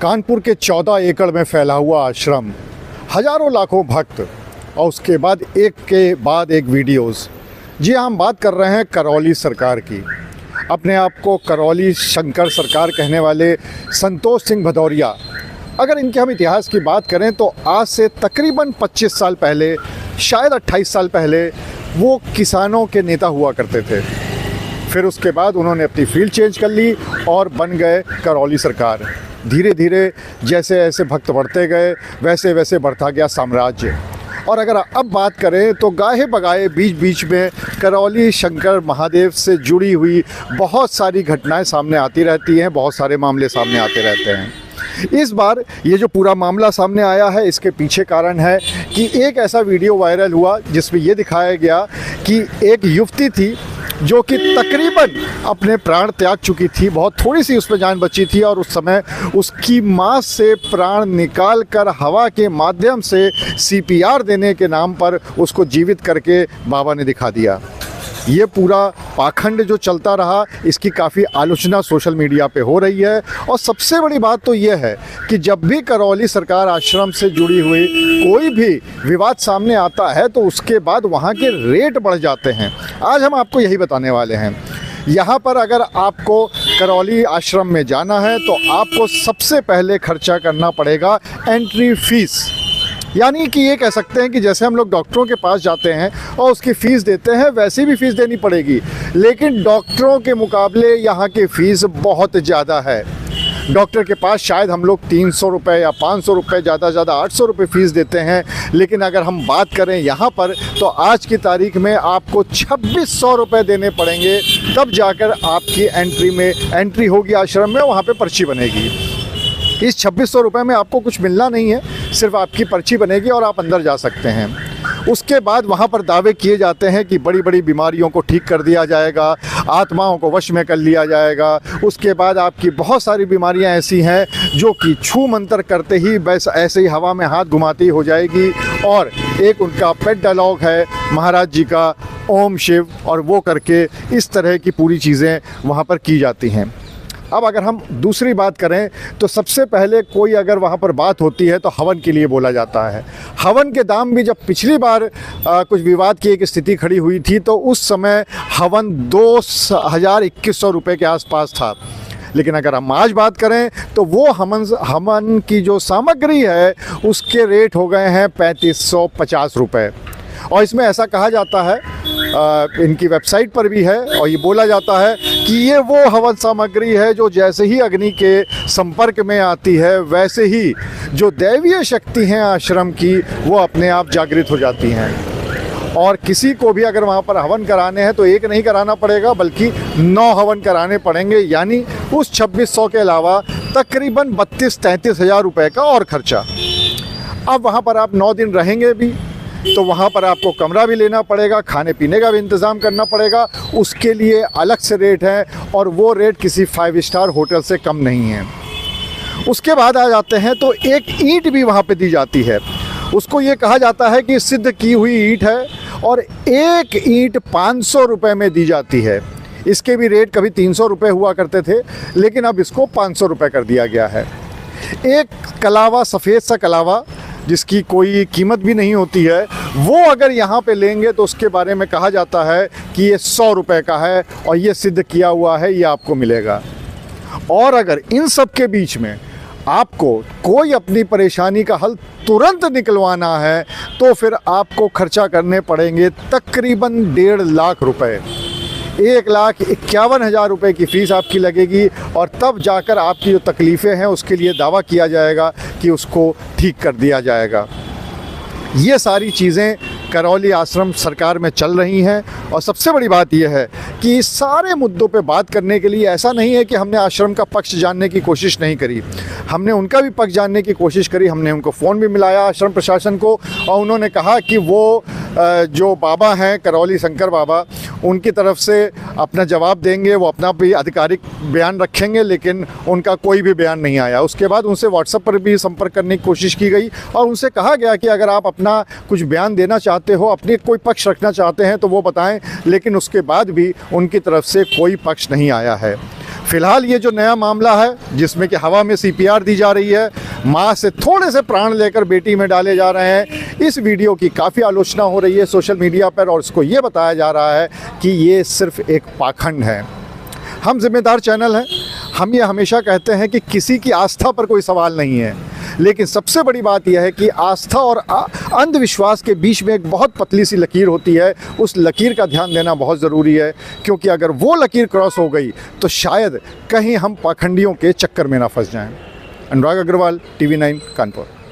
कानपुर के 14 एकड़ में फैला हुआ आश्रम, हजारों लाखों भक्त और उसके बाद एक के बाद एक वीडियोस। जी हाँ, हम बात कर रहे हैं करौली सरकार की। अपने आप को करौली शंकर सरकार कहने वाले संतोष सिंह भदौरिया, अगर इनके हम इतिहास की बात करें तो आज से तकरीबन 25 साल पहले, शायद 28 साल पहले वो किसानों के नेता हुआ करते थे। फिर उसके बाद उन्होंने अपनी फील्ड चेंज कर ली और बन गए करौली सरकार। धीरे धीरे जैसे जैसे भक्त बढ़ते गए वैसे वैसे बढ़ता गया साम्राज्य। और अगर अब बात करें तो गाहे बगाए बीच बीच में करौली शंकर महादेव से जुड़ी हुई बहुत सारी घटनाएं सामने आती रहती हैं, बहुत सारे मामले सामने आते रहते हैं। इस बार ये जो पूरा मामला सामने आया है, इसके पीछे कारण है कि एक ऐसा वीडियो वायरल हुआ जिसमें ये दिखाया गया कि एक युवती थी जो कि तकरीबन अपने प्राण त्याग चुकी थी। बहुत थोड़ी सी उसमें जान बची थी और उस समय उसकी मां से प्राण निकाल कर हवा के माध्यम से CPR देने के नाम पर उसको जीवित करके बाबा ने दिखा दिया। ये पूरा पाखंड जो चलता रहा, इसकी काफ़ी आलोचना सोशल मीडिया पे हो रही है। और सबसे बड़ी बात तो ये है कि जब भी करौली सरकार आश्रम से जुड़ी हुई कोई भी विवाद सामने आता है तो उसके बाद वहाँ के रेट बढ़ जाते हैं। आज हम आपको यही बताने वाले हैं। यहाँ पर अगर आपको करौली आश्रम में जाना है तो आपको सबसे पहले खर्चा करना पड़ेगा एंट्री फीस। यानी कि ये कह सकते हैं कि जैसे हम लोग डॉक्टरों के पास जाते हैं और उसकी फ़ीस देते हैं, वैसी भी फ़ीस देनी पड़ेगी। लेकिन डॉक्टरों के मुकाबले यहाँ की फ़ीस बहुत ज़्यादा है। डॉक्टर के पास शायद हम लोग 300 रुपये या 500 रुपये, ज़्यादा से ज़्यादा 800 रुपये फ़ीस देते हैं। लेकिन अगर हम बात करें यहाँ पर तो आज की तारीख में आपको 2600 रुपये देने पड़ेंगे, तब जाकर आपकी एंट्री होगी आश्रम में, वहाँ पर पर्ची बनेगी। इस 2600 रुपये में आपको कुछ मिलना नहीं है, सिर्फ आपकी पर्ची बनेगी और आप अंदर जा सकते हैं। उसके बाद वहाँ पर दावे किए जाते हैं कि बड़ी बड़ी बीमारियों को ठीक कर दिया जाएगा, आत्माओं को वश में कर लिया जाएगा। उसके बाद आपकी बहुत सारी बीमारियाँ ऐसी हैं जो कि छू मंतर करते ही बस ऐसे ही हवा में हाथ घुमाती हो जाएगी। और एक उनका पेट डायलॉग है महाराज जी का, ओम शिव, और वो करके इस तरह की पूरी चीज़ें वहाँ पर की जाती हैं। अब अगर हम दूसरी बात करें तो सबसे पहले कोई अगर वहाँ पर बात होती है तो हवन के लिए बोला जाता है। हवन के दाम भी जब पिछली बार कुछ विवाद की एक स्थिति खड़ी हुई थी तो उस समय हवन 2100 रुपये के आसपास था। लेकिन अगर हम आज बात करें तो वो हवन की जो सामग्री है उसके रेट हो गए हैं 3550 रुपये। और इसमें ऐसा कहा जाता है, इनकी वेबसाइट पर भी है और ये बोला जाता है कि ये वो हवन सामग्री है जो जैसे ही अग्नि के संपर्क में आती है वैसे ही जो दैवीय शक्ति हैं आश्रम की वो अपने आप जागृत हो जाती हैं। और किसी को भी अगर वहाँ पर हवन कराने हैं तो एक नहीं कराना पड़ेगा बल्कि 9 हवन कराने पड़ेंगे। यानी उस 2600 के अलावा तकरीबन 32-33 हज़ार रुपये का और खर्चा। अब वहाँ पर आप 9 दिन रहेंगे भी तो वहाँ पर आपको कमरा भी लेना पड़ेगा, खाने पीने का भी इंतज़ाम करना पड़ेगा, उसके लिए अलग से रेट है और वो रेट किसी 5 स्टार होटल से कम नहीं है। उसके बाद आ जाते हैं तो एक ईंट भी वहाँ पे दी जाती है। उसको ये कहा जाता है कि सिद्ध की हुई ईंट है और एक ईंट 500 रुपये में दी जाती है। इसके भी रेट कभी 300 रुपये हुआ करते थे लेकिन अब इसको 500 रुपये कर दिया गया है। एक कलावा, सफ़ेद सा कलावा जिसकी कोई कीमत भी नहीं होती है, वो अगर यहाँ पे लेंगे तो उसके बारे में कहा जाता है कि ये 100 रुपये का है और ये सिद्ध किया हुआ है, ये आपको मिलेगा। और अगर इन सब के बीच में आपको कोई अपनी परेशानी का हल तुरंत निकलवाना है तो फिर आपको खर्चा करने पड़ेंगे तकरीबन 1.5 लाख रुपए। 1,51,000 रुपये की फ़ीस आपकी लगेगी और तब जाकर आपकी जो तकलीफ़ें हैं उसके लिए दावा किया जाएगा कि उसको ठीक कर दिया जाएगा। ये सारी चीज़ें करौली आश्रम सरकार में चल रही हैं। और सबसे बड़ी बात यह है कि इस सारे मुद्दों पे बात करने के लिए ऐसा नहीं है कि हमने आश्रम का पक्ष जानने की कोशिश नहीं करी, हमने उनका भी पक्ष जानने की कोशिश करी। हमने उनको फ़ोन भी मिलाया आश्रम प्रशासन को और उन्होंने कहा कि वो जो बाबा हैं करौली शंकर बाबा, उनकी तरफ से अपना जवाब देंगे, वो अपना भी आधिकारिक बयान रखेंगे, लेकिन उनका कोई भी बयान नहीं आया। उसके बाद उनसे व्हाट्सएप पर भी संपर्क करने की कोशिश की गई और उनसे कहा गया कि अगर आप अपना कुछ बयान देना चाहते हो, अपने कोई पक्ष रखना चाहते हैं तो वो बताएं, लेकिन उसके बाद भी उनकी तरफ से कोई पक्ष नहीं आया है। फिलहाल ये जो नया मामला है जिसमें कि हवा में सीपीआर दी जा रही है, माँ से थोड़े से प्राण लेकर बेटी में डाले जा रहे हैं, इस वीडियो की काफ़ी आलोचना हो रही है सोशल मीडिया पर और उसको ये बताया जा रहा है कि ये सिर्फ एक पाखंड है। हम जिम्मेदार चैनल हैं, हम ये हमेशा कहते हैं कि किसी की आस्था पर कोई सवाल नहीं है, लेकिन सबसे बड़ी बात यह है कि आस्था और अंधविश्वास के बीच में एक बहुत पतली सी लकीर होती है। उस लकीर का ध्यान देना बहुत ज़रूरी है, क्योंकि अगर वो लकीर क्रॉस हो गई तो शायद कहीं हम पाखंडियों के चक्कर में ना फंस जाएं। अनुराग अग्रवाल, TV9 कानपुर।